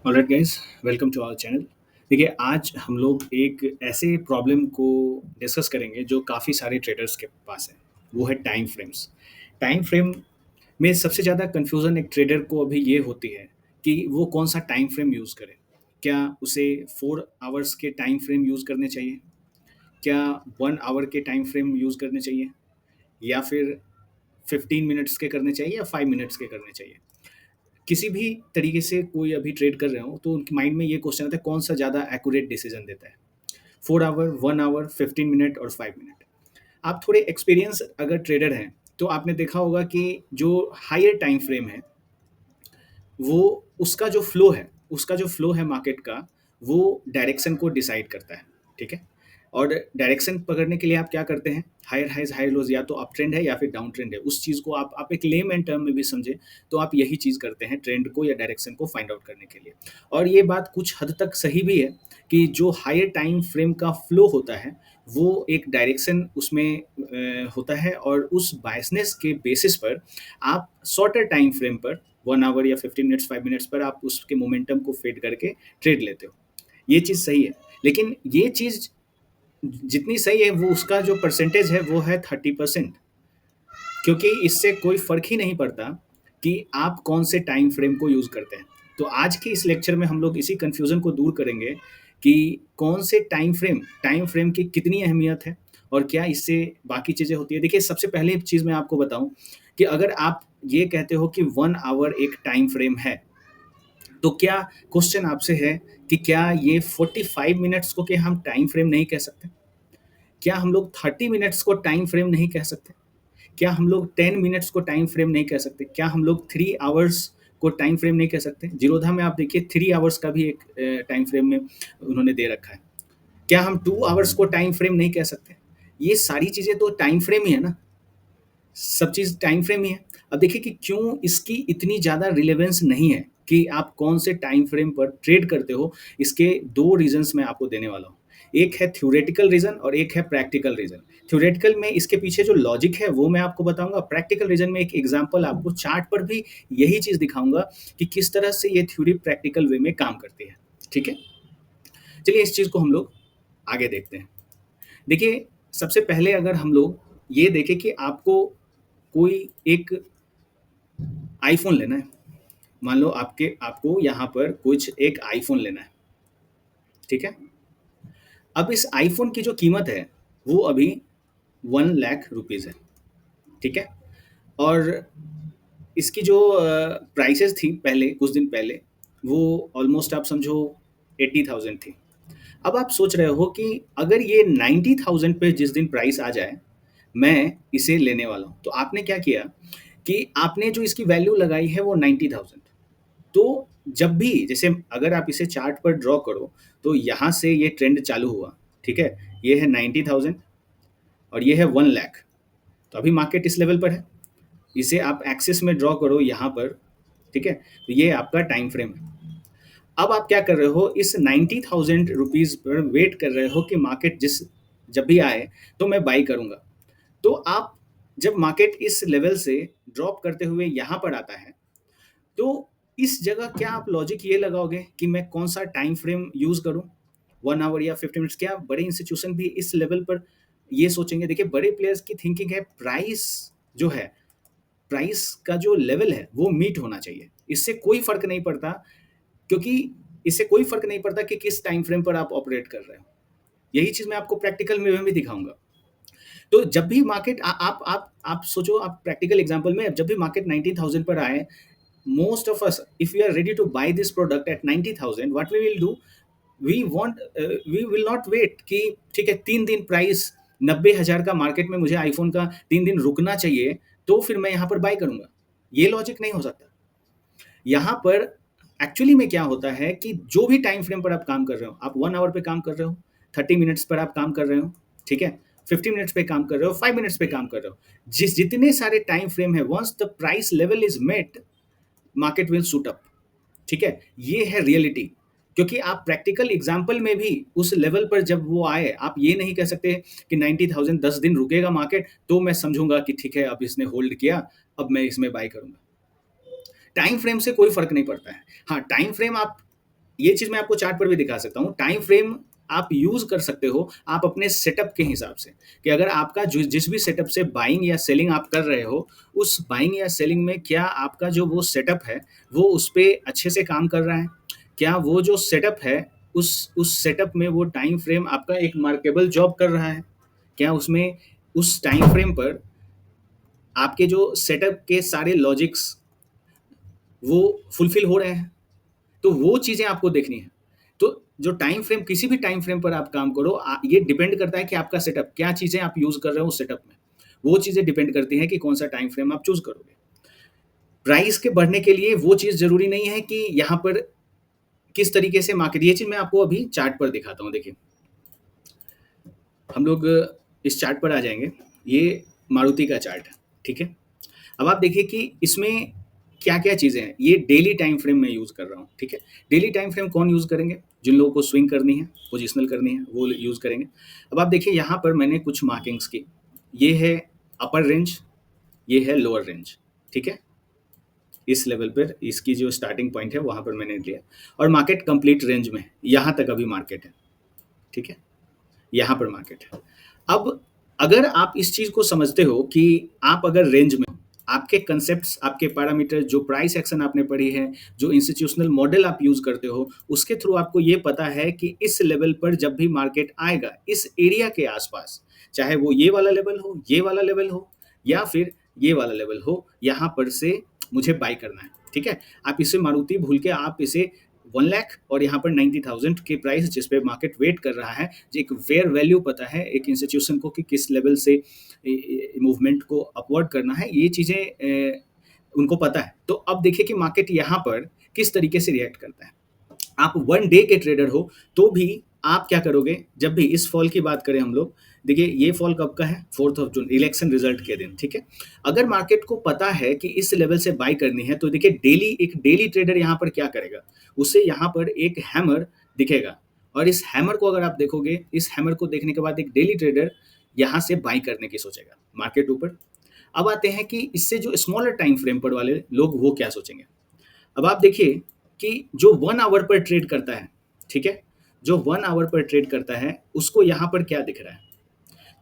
Alright guys, welcome to our channel. देखिए, आज हम लोग एक ऐसे प्रॉब्लम को डिस्कस करेंगे जो काफ़ी सारे ट्रेडर्स के पास है। वो है टाइम फ्रेम्स। टाइम फ्रेम में सबसे ज़्यादा कन्फ्यूज़न एक ट्रेडर को अभी ये होती है कि वो कौन सा टाइम फ्रेम यूज़ करे। क्या उसे 4 आवर्स के टाइम फ्रेम यूज़ करने चाहिए? क्या 1 आवर के टाइम फ्रेम यूज़ करने चाहिए? या फिर 15 मिनट्स के करने चाहिए या 5 मिनट्स के करने चाहिए? किसी भी तरीके से कोई अभी ट्रेड कर रहे हो तो उनके माइंड में ये क्वेश्चन आता है, कौन सा ज़्यादा एक्यूरेट डिसीजन देता है, 4 आवर, 1 आवर, 15 मिनट और 5 मिनट। आप थोड़े एक्सपीरियंस अगर ट्रेडर हैं तो आपने देखा होगा कि जो हायर टाइम फ्रेम है वो उसका जो फ्लो है मार्केट का, वो डायरेक्शन को डिसाइड करता है। ठीक है। और डायरेक्शन पकड़ने के लिए आप क्या करते हैं, हायर हाइज हायर लोज, या तो अप ट्रेंड है या फिर डाउन ट्रेंड है, उस चीज़ को आप एक लेमैन टर्म में भी समझे तो आप यही चीज़ करते हैं ट्रेंड को या डायरेक्शन को फाइंड आउट करने के लिए। और ये बात कुछ हद तक सही भी है कि जो हायर टाइम फ्रेम का फ्लो होता है वो एक डायरेक्शन उसमें होता है, और उस बायसनेस के बेसिस पर आप शॉर्टर टाइम फ्रेम पर 1 आवर या 15 मिनट्स 5 मिनट्स पर आप उसके मोमेंटम को फेड करके ट्रेड लेते हो। ये चीज़ सही है, लेकिन ये चीज़ जितनी सही है वो उसका जो परसेंटेज है वो है 30%। क्योंकि इससे कोई फ़र्क ही नहीं पड़ता कि आप कौन से टाइम फ्रेम को यूज़ करते हैं। तो आज के इस लेक्चर में हम लोग इसी कन्फ्यूज़न को दूर करेंगे कि कौन से टाइम फ्रेम की कितनी अहमियत है और क्या इससे बाकी चीज़ें होती हैं। देखिए, सबसे पहली चीज़ मैं आपको बताऊँ कि अगर आप ये कहते हो कि 1 आवर एक टाइम फ्रेम है, तो क्या क्वेश्चन आपसे है कि क्या ये 45 मिनट्स को क्या हम टाइम फ्रेम नहीं कह सकते? क्या हम लोग 30 मिनट्स को टाइम फ्रेम नहीं कह सकते? क्या हम लोग 10 मिनट्स को टाइम फ्रेम नहीं कह सकते? क्या हम लोग 3 आवर्स को टाइम फ्रेम नहीं कह सकते? ज़ीरोधा में आप देखिए 3 आवर्स का भी एक टाइम फ्रेम में उन्होंने दे रखा है। क्या हम 2 आवर्स को टाइम फ्रेम नहीं कह सकते? ये सारी चीज़ें तो टाइम फ्रेम ही है ना, सब चीज़ टाइम फ्रेम ही है। अब देखिए कि क्यों इसकी इतनी ज़्यादा रिलेवेंस नहीं है कि आप कौन से टाइम फ्रेम पर ट्रेड करते हो, इसके 2 रीज़न्स मैं आपको देने वाला हूँ। एक है थ्योरेटिकल रीज़न और एक है प्रैक्टिकल रीज़न। थ्योरेटिकल में इसके पीछे जो लॉजिक है वो मैं आपको बताऊँगा, प्रैक्टिकल रीज़न में एक एग्ज़ाम्पल आपको चार्ट पर भी यही चीज़ दिखाऊँगा कि किस तरह से ये थ्योरी प्रैक्टिकल वे में काम करती है। ठीक है? चलिए इस चीज़ को हम लोग आगे देखते हैं। देखिए, सबसे पहले अगर हम लोग ये देखें कि आपको कोई एक आईफ़ोन लेना है। मान लो आपको यहाँ पर कुछ एक आईफ़ोन लेना है, ठीक है? अब इस आईफ़ोन की जो कीमत है, वो अभी 1 लाख रुपीज़ है, ठीक है? और इसकी जो प्राइसेज़ थी पहले, कुछ दिन पहले, वो ऑलमोस्ट आप समझो 80,000 थी। अब आप सोच रहे हो कि अगर ये 90,000 पे जिस दिन प्राइस आ जाए, मैं इसे लेने वाला हूँ। तो आपने क्या किया कि आपने जो इसकी वैल्यू लगाई है वो 90,000। तो जब भी जैसे अगर आप इसे चार्ट पर ड्रॉ करो, तो यहाँ से ये ट्रेंड चालू हुआ, ठीक है? ये है 90,000 और ये है 1 लाख। तो अभी मार्केट इस लेवल पर है। इसे आप एक्सिस में ड्रॉ करो यहाँ पर, ठीक है? तो ये आपका टाइम फ्रेम है। अब आप क्या कर रहे हो, इस 90,000 रुपीज़ पर वेट कर रहे हो कि मार्केट जब भी आए तो मैं बाई करूँगा। तो आप जब मार्केट इस लेवल से ड्रॉप करते हुए यहाँ पर आता है, तो इस जगह क्या आप लॉजिक ये लगाओगे कि मैं कौन-सा टाइम फ्रेम यूज़ करूँ? 1 आवर या 15 मिनट्स? क्या बड़े इंस्टीट्यूशन भी इस लेवल पर ये सोचेंगे? देखिए, बड़े प्लेयर्स की थिंकिंग है, जो है, प्राइस का जो लेवल है, वो मीट होना चाहिए। इससे कोई फ़र्क नहीं पड़ता, क्योंकि इससे कोई फ़र्क नहीं पड़ता कि किस टाइम फ्रेम पर आप ऑपरेट कर रहे हो। यही चीज़ मैं आपको प्रैक्टिकल में भी दिखाऊँगा। तो जब भी मार्केट आप सोचो, आप प्रैक्टिकल एग्ज़ाम्पल में जब भी मार्केट 90,000 पर आए, most of us, if we are ready to buy this product at 90,000, what we will do, we will not wait कि ठीक है 3 दिन प्राइस 90,000 का मार्केट में मुझे आईफोन का 3 दिन रुकना चाहिए, तो फिर मैं यहाँ पर बाय करूँगा। ये लॉजिक नहीं हो सकता। यहाँ पर एक्चुअली में क्या होता है कि जो भी टाइम फ्रेम पर आप काम कर रहे हो, आप 1 आवर पे काम कर रहे हो, 30 मिनट्स पर आप काम कर रहे हो, ठीक है? 50 मिनट्स पे काम कर रहे हो, 5 मिनट्स पे काम कर रहे हो। जितने सारे टाइम फ्रेम है, once the price level is met, market will shoot up. ठीक है? ये है रियलिटी। क्योंकि आप प्रैक्टिकल एग्जांपल में भी उस लेवल पर जब वो आए, आप ये नहीं कह सकते कि 90,000 10 दिन रुकेगा मार्केट, तो मैं समझूंगा कि ठीक है अब इसने होल्ड किया, अब मैं इसमें बाय करूंगा। टाइम फ्रेम से कोई फर्क नहीं पड़ता है। हाँ, टाइम फ्रेम आप ये चीज़ मैं आपको चार्ट पर भी दिखा सकता हूँ। टाइम फ्रेम आप यूज़ कर सकते हो आप अपने सेटअप के हिसाब से, कि अगर आपका जो जिस भी सेटअप से बाइंग या सेलिंग आप कर रहे हो, उस बाइंग या सेलिंग में क्या आपका जो वो सेटअप है, वो उस पे अच्छे से काम कर रहा है? क्या वो जो सेटअप है, उस सेटअप में वो टाइम फ्रेम आपका एक मार्केबल जॉब कर रहा है? क्या उसमें उस टाइम फ्रेम पर आपके जो सेटअप के सारे लॉजिक्स वो फुलफ़िल हो रहे हैं? तो वो चीज़ें आपको देखनी है। तो जो टाइम फ्रेम किसी भी टाइम फ्रेम पर आप काम करो ये डिपेंड करता है कि आपका सेटअप क्या चीज़ें आप यूज़ कर रहे हो उस सेटअप में। वो चीज़ें डिपेंड करती हैं कि कौन-सा टाइम फ्रेम आप चूज़ करोगे। प्राइस के बढ़ने के लिए वो चीज़ ज़रूरी नहीं है कि यहाँ पर किस तरीके से मार्केट ये चीज़ मैं आपको अभी चार्ट पर दिखाता हूँ देखिए। हम लोग इस चार्ट पर आ जाएँगे। ये मारुति का चार्ट है, ठीक है? अब आप देखिए कि इसमें क्या-क्या चीज़ें हैं। ये डेली टाइम फ्रेम मैं यूज़ कर रहा हूँ, ठीक है? डेली टाइम फ्रेम कौन यूज़ करेंगे? जिन लोगों को स्विंग करनी है, पोजिशनल करनी है, वो यूज़ करेंगे। अब आप देखिए यहाँ पर मैंने कुछ मार्किंग्स की। ये है अपर रेंज, ये है लोअर रेंज, ठीक है? इस लेवल पर इसकी जो स्टार्टिंग पॉइंट है वहाँ पर मैंने लिया और मार्केट कंप्लीट रेंज में है। यहाँ तक अभी मार्केट है, ठीक है? यहाँ पर मार्केट है। अब अगर आप इस चीज़ को समझते हो कि आप अगर रेंज में हो, आपके कंसेप्ट्स, आपके पैरामीटर, जो प्राइस एक्शन आपने पढ़ी है, जो इंस्टीट्यूशनल मॉडल आप यूज़ करते हो, उसके थ्रू आपको ये पता है कि इस लेवल पर जब भी मार्केट आएगा, इस एरिया के आसपास, चाहे वो ये वाला लेवल हो, ये वाला लेवल हो या फिर ये वाला लेवल हो, यहाँ पर से मुझे बाय करना है, ठीक है? आप इसे मारुति भूल के आप इसे 1 लाख और यहाँ पर 90,000 के प्राइस जिस पे मार्केट वेट कर रहा है, जो एक फेयर वैल्यू पता है एक इंस्टीट्यूशन को कि किस लेवल से मूवमेंट को अपवर्ड करना है, ये चीज़ें उनको पता है। तो अब देखिए कि मार्केट यहाँ पर किस तरीके से रिएक्ट करता है। आप 1 डे के ट्रेडर हो, तो भी आप क्या करोगे, जब भी इस फॉल की बात करें हम लोग, देखिए ये फॉल कब का है? 4th of June, election result के दिन, ठीक है? अगर मार्केट को पता है कि इस लेवल से बाय करनी है, तो देखिए एक डेली ट्रेडर यहाँ पर क्या करेगा? उसे यहाँ पर एक हैमर दिखेगा और इस हैमर को अगर आप देखोगे, इस हैमर को देखने के बाद एक डेली ट्रेडर यहाँ से बाय करने की सोचेगा, मार्केट ऊपर। अब आते हैं कि इससे जो स्मॉलर टाइम फ्रेम पर वाले लोग वो क्या सोचेंगे? अब आप देखिए कि जो 1 आवर पर ट्रेड करता है, ठीक है? जो 1 आवर पर ट्रेड करता है, उसको यहाँ पर क्या दिख रहा है?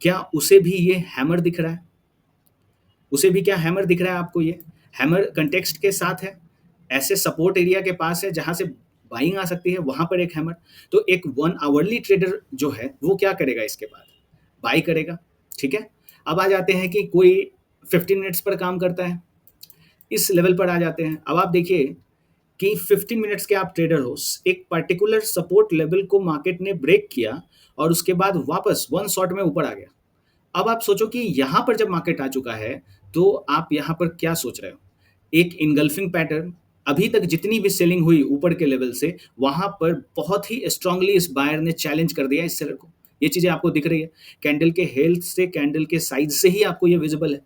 क्या उसे भी ये हैमर दिख रहा है? उसे भी क्या हैमर दिख रहा है आपको ये? हैमर कॉन्टेक्स्ट के साथ है, ऐसे सपोर्ट एरिया के पास है जहाँ से बाइंग आ सकती है, वहाँ पर एक हैमर। तो एक 1 आवरली ट्रेडर जो है, वो क्या करेगा इसके बाद? बाय करेगा, ठीक है? अब आ जाते हैं कि कोई 15 मिनट्स पर काम करता है, इस लेवल पर आ जाते हैं। अब आप देखिए कि 15 मिनट्स के आप ट्रेडर हो, एक पर्टिकुलर सपोर्ट लेवल को मार्केट ने ब्रेक किया और उसके बाद वापस 1 शॉट में ऊपर आ गया। अब आप सोचो कि यहाँ पर जब मार्केट आ चुका है, तो आप यहाँ पर क्या सोच रहे हो? एक इनगल्फिंग पैटर्न, अभी तक जितनी भी सेलिंग हुई ऊपर के लेवल से, वहाँ पर बहुत ही स्ट्रांगली इस बायर ने चैलेंज कर दिया इस सेलर को। ये चीज़ें आपको दिख रही है। कैंडल के हेल्थ से, कैंडल के साइज़ से ही आपको ये विज़िबल है।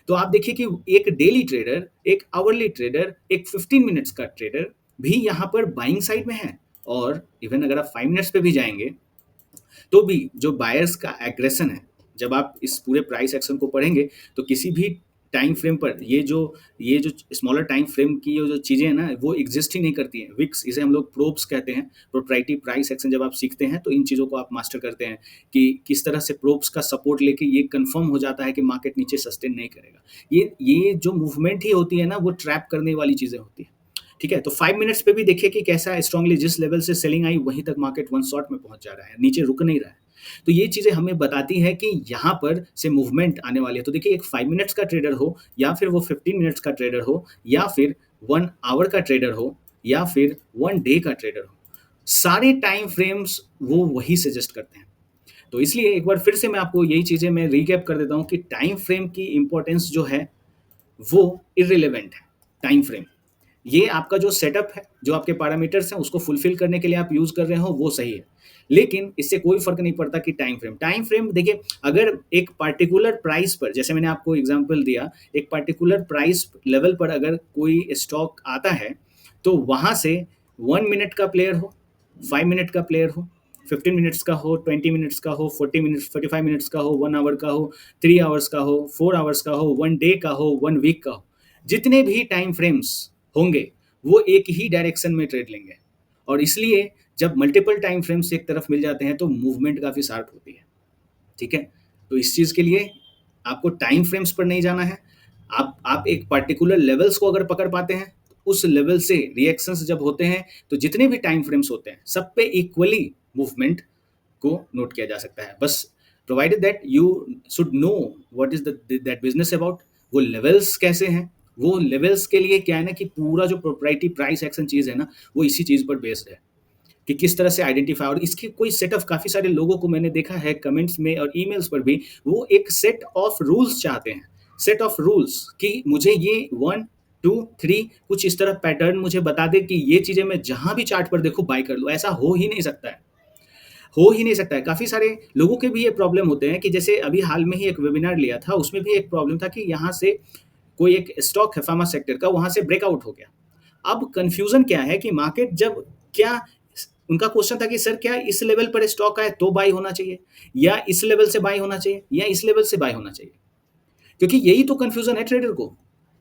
तो आप देखिए कि एक डेली ट्रेडर, एक आवरली ट्रेडर, एक 15 मिनट्स का ट्रेडर भी यहाँ पर बाइंग साइड में है और इवन अगर आप 5 मिनट्स पे भी जाएँगे, तो भी जो बायर्स का एग्रेशन है, जब आप इस पूरे प्राइस एक्शन को पढ़ेंगे, तो किसी भी टाइम फ्रेम पर ये जो स्मॉलर टाइम फ्रेम की ये जो चीज़ें हैं ना, वो एग्ज़िस्ट ही नहीं करती हैं। विक्स इसे हम लोग प्रोब्स कहते हैं। प्रोप्राइटरी प्राइस एक्शन जब आप सीखते हैं, तो इन चीज़ों को आप मास्टर करते हैं कि किस तरह से प्रोब्स का सपोर्ट लेके ये कन्फर्म हो जाता है कि मार्केट नीचे सस्टेन नहीं करेगा। ये जो मूवमेंट ही होती है ना, वो ट्रैप करने वाली चीज़ें होती हैं। ठीक है? तो 5 मिनट्स पे भी देखिए कि कैसा स्ट्रांगली जिस लेवल से सेलिंग आई, वहीं तक मार्केट वन शॉट में पहुँच जा रहा है, नीचे रुक नहीं रहा है। तो ये चीज़ें हमें बताती हैं कि यहाँ पर से मूवमेंट आने वाली है। तो देखिए एक 5 मिनट्स का ट्रेडर हो या फिर वो 15 मिनट्स का ट्रेडर हो या फिर 1 आवर का ट्रेडर हो या फिर 1 डे का ट्रेडर हो, सारे टाइम फ्रेम्स वो वही सजेस्ट करते हैं। तो इसलिए एक बार फिर से मैं आपको यही चीज़ें मैं रिकैप कर देता हूँ कि टाइम फ्रेम की इम्पोर्टेंस जो है, वो इर्रेलेवेंट है, टाइम फ्रेम। ये आपका जो सेटअप है, जो आपके पैरामीटर्स हैं, उसको फुलफ़िल करने के लिए आप यूज़ कर रहे हो, वो सही है। लेकिन इससे कोई फ़र्क नहीं पड़ता कि टाइम फ्रेम देखिए, अगर एक पार्टिकुलर प्राइस पर, जैसे मैंने आपको एग्ज़ाम्पल दिया, एक पार्टिकुलर प्राइस लेवल पर अगर कोई स्टॉक आता है, तो वहाँ से 1 मिनट का प्लेयर हो, 5 मिनट का प्लेयर हो, 15 मिनट्स का हो, 20 मिनट्स का हो, 40 मिनट्स 45 मिनट्स का हो, 1 आवर का हो, 3 आवर्स का हो, 4 आवर्स का हो, 1 डे का हो, 1 वीक का हो, जितने भी टाइम फ्रेम्स होंगे, वो एक ही डायरेक्शन में ट्रेड लेंगे और इसलिए जब मल्टीपल टाइम फ्रेम्स एक तरफ मिल जाते हैं तो मूवमेंट काफ़ी शार्प होती है, ठीक है? तो इस चीज़ के लिए आपको टाइम फ्रेम्स पर नहीं जाना है। आप एक पर्टिकुलर लेवल्स को अगर पकड़ पाते हैं, उस लेवल से रिएक्शंस जब होते हैं, तो जितने भी टाइम फ्रेम्स होते हैं, सब पे इक्वली मूवमेंट को नोट किया जा सकता है। बस provided that you should know what is the that business about, वो लेवल्स कैसे हैं, वो लेवल्स के लिए क्या है ना कि पूरा जो प्रोप्राइटी प्राइस एक्शन चीज़ है ना, वो इसी चीज़ पर बेस्ड है। कि किस तरह से आइडेंटिफ़ाई, और इसके कोई सेट ऑफ काफ़ी सारे लोगों को मैंने देखा है कमेंट्स में और ईमेल्स पर भी, वो एक सेट ऑफ रूल्स चाहते हैं। सेट ऑफ रूल्स कि मुझे ये 1, 2, 3 कुछ इस तरह पैटर्न मुझे बता दे कि ये चीज़ें मैं जहाँ भी चार्ट पर देखूँ बाय कर लूँ। ऐसा हो ही नहीं सकता है। हो ही नहीं सकता है। काफ़ी सारे लोगों के भी ये प्रॉब्लम होते हैं कि जैसे अभी हाल में ही एक वेबिनार लिया था, उसमें भी एक प्रॉब्लम था कि यहाँ से कोई एक स्टॉक है फार्मा सेक्टर का, वहाँ से ब्रेकआउट हो गया। अब कन्फ्यूज़न क्या है कि मार्केट जब क्या, उनका क्वेश्चन था कि सर क्या इस लेवल पर स्टॉक आए तो बाय होना चाहिए, या इस लेवल से बाय होना चाहिए, या इस लेवल से बाय होना चाहिए? क्योंकि यही तो कन्फ्यूज़न है ट्रेडर को।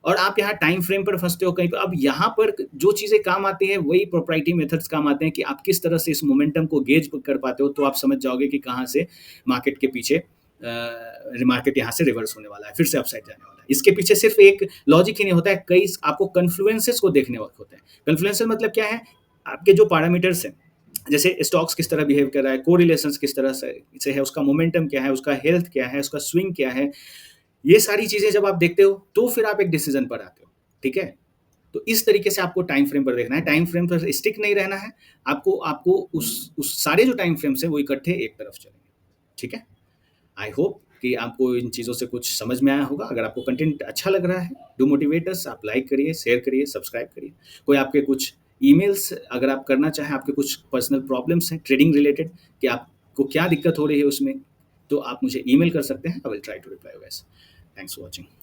और आप यहाँ टाइम फ्रेम पर फँसते हो कहीं पे। अब यहाँ पर जो चीज़ें काम आती हैं वही प्रोप्राइटी मेथड्स काम आते हैं कि आप किस तरह से इस मोमेंटम को गेज कर पाते हो, तो आप समझ जाओगे कि कहाँ से मार्केट के पीछे मार्केट यहाँ से रिवर्स होने वाला है, फिर से अपसाइड जाने वाला है। इसके पीछे सिर्फ एक लॉजिक ही नहीं होता है, कई आपको कन्फ्लुएंसेस को देखने होते हैं। कन्फ्लुएंसेस मतलब क्या है? आपके जो पैरामीटर्स हैं, जैसे स्टॉक्स किस तरह बिहेव कर रहा है, कोरिलेशंस किस तरह से है, उसका मोमेंटम क्या है, उसका हेल्थ क्या है, उसका स्विंग क्या है, ये सारी चीज़ें जब आप देखते हो, तो फिर आप एक डिसीजन पर आते हो, ठीक है? तो इस तरीके से आपको टाइम फ्रेम पर देखना है, टाइम फ्रेम पर स्टिक नहीं रहना है, आपको आपको उस सारे जो टाइम फ्रेम्स हैं, वो इकट्ठे एक तरफ चलेंगे, ठीक है? आई होप कि आपको इन चीज़ों से कुछ समझ में आया होगा। अगर आपको कंटेंट अच्छा लग रहा है, डू मोटिवेट अस, आप लाइक करिए, शेयर करिए, सब्सक्राइब करिए। कोई आपके कुछ ईमेल्स अगर आप करना चाहें, आपके कुछ पर्सनल प्रॉब्लम्स हैं ट्रेडिंग रिलेटेड, कि आपको क्या दिक्कत हो रही है उसमें, तो आप मुझे ईमेल कर सकते हैं। I will try to reply you guys. Thanks for watching.